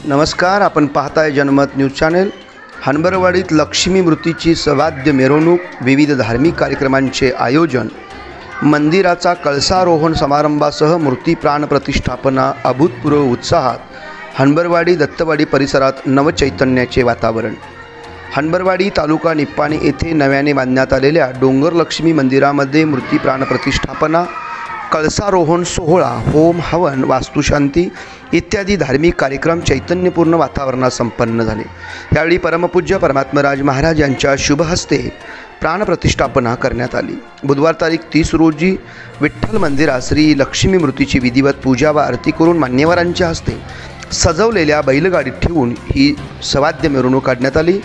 नमस्कार, आपण पाहताय जनमत न्यूज चॅनल। हनबरवाडीत लक्ष्मी मूर्तीची सवाद्य मिरवणूक, विविध धार्मिक कार्यक्रमांचे आयोजन, मंदिराचा कळसारोहण समारंभासह मूर्ती प्राण प्रतिष्ठापना, अभूतपूर्व उत्साहात हनबरवाडी दत्तवाडी परिसरात नवचैतन्याचे वातावरण। हनबरवाडी तालुका निप्पाणी येथे नव्याने बांधण्यात आलेल्या डोंगर लक्ष्मी मंदिरामध्ये मूर्ती प्राण प्रतिष्ठापना, कळसारोहण सोहळा, होम हवन, वास्तुशांती इत्यादी धार्मिक कार्यक्रम चैतन्यपूर्ण वातावरणात संपन्न झाले। यावेळी परमपूज्य परमात्मराज महाराज यांच्या शुभ हस्ते प्राण प्रतिष्ठापना करण्यात आली। बुधवार तारीख 30 रोजी विठ्ठल मंदिरात श्री लक्ष्मी मूर्तीची विधिवत पूजा व आरती करून मान्यवरांच्या हस्ते सजवलेल्या बैलगाडीत ठेवून ही सवाद्य मिरवणूक काढण्यात आली।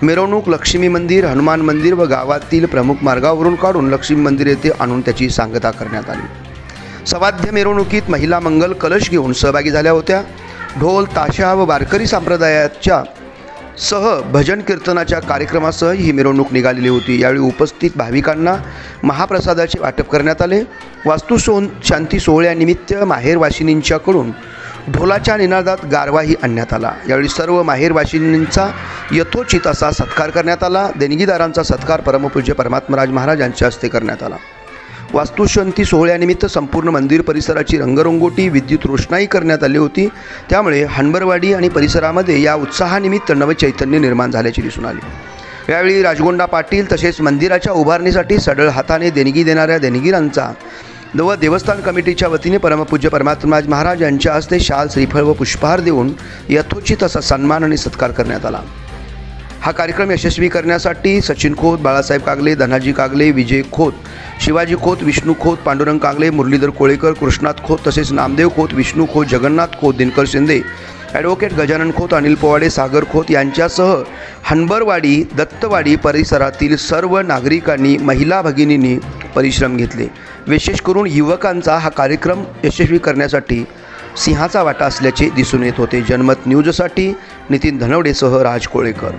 मिरवणूक लक्ष्मी मंदिर, हनुमान मंदिर व गावातील प्रमुख मार्गावरून काढून लक्ष्मी मंदिर येथे आणून त्याची सांगता करण्यात आली। सवाद्य मिरवणुकीत महिला मंगल कलश घेऊन सहभागी झाल्या होत्या। ढोल ताशा व वारकरी संप्रदायाच्या सह भजन कीर्तनाच्या कार्यक्रमासह ही मिरवणूक निघालेली होती। यावेळी उपस्थित भाविकांना महाप्रसादाचे वाटप करण्यात आले। वास्तुशांती सोहळ्यानिमित्त माहेरवासिनींच्याकडून ढोलाच्या निनादात गारवाही आणण्यात आला। यावेळी सर्व माहेरवासिनींचा यथोचित असा सत्कार करण्यात आला। देणगीदारांचा सत्कार परमपूज्य परमात्मराज महाराज यांच्या हस्ते करण्यात आला। वास्तुशांती सोहळ्यानिमित्त संपूर्ण मंदिर परिसराची रंगरंगोटी, विद्युत रोषणाई करण्यात आली होती। त्यामुळे हनबरवाडी आणि परिसरामध्ये या उत्साहानिमित्त नवचैतन्य निर्माण झाल्याचे दिसून आले। यावेळी राजगोंडा पाटील तसेच मंदिराच्या उभारणीसाठी सढळ हाताने देणगी देणाऱ्या देणगीरांचा व देवस्थान कमिटीच्या वतीने परमपूज्य परमात्मराज महाराज यांच्या हस्ते शाल, श्रीफळ व पुष्पहार देऊन यथोचित असा सन्मान आणि सत्कार करण्यात आला। हा कार्यक्रम यशस्वी करण्यासाठी सचिन खोत, बाळासाहेब कागले, धनाजी कागले, विजय खोत, शिवाजी खोत, विष्णू खोत, पांडुरंग कागले, मुरलीधर कोळेकर, कृष्णात खोत तसेच नामदेव खोत, विष्णू खोत, जगन्नाथ खोत, दिनकर शिंदे, ॲडव्होकेट गजानन खोत, अनिल पोवाडे, सागर खोत यांच्यासह हनबरवाडी दत्तवाडी परिसरातील सर्व नागरिकांनी, महिला भगिनींनी परिश्रम घेतले। विशेष करून युवकांचा हा कार्यक्रम यशस्वी करण्यासाठी सिंहाचा वाटा असल्याचे दिसून येत होते। जनमत न्यूजसाठी नितीन धनवडेसह राज कोळेकर।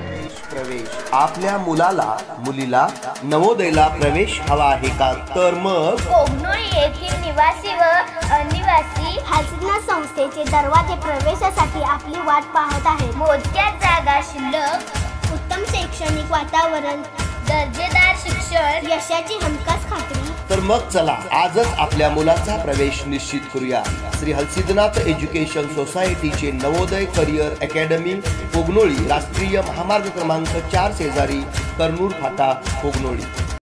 आपल्या मुलीला नवोदयला प्रवेश हवा आहे का? तर मग कोगनोळी येथील निवासी व अनिवासी हसना संस्थेचे दरवाजे प्रवेशासाठी आपली वाट पाहत आहेत। मोजक्या जागा शिल्लक, उत्तम शैक्षणिक वातावरण, दर्जेदार शिक्षण, यशाची हमखास खात्री। तर मग चला आजच आपल्या मुलाचा प्रवेश निश्चित करूया। श्री हलसिद्धनाथ एज्युकेशन सोसायटीचे नवोदय करिअर अकॅडमी, कोगनोळी, राष्ट्रीय महामार्ग क्रमांक 4 शेजारी, कर्नूल फाटा, कोगनोळी।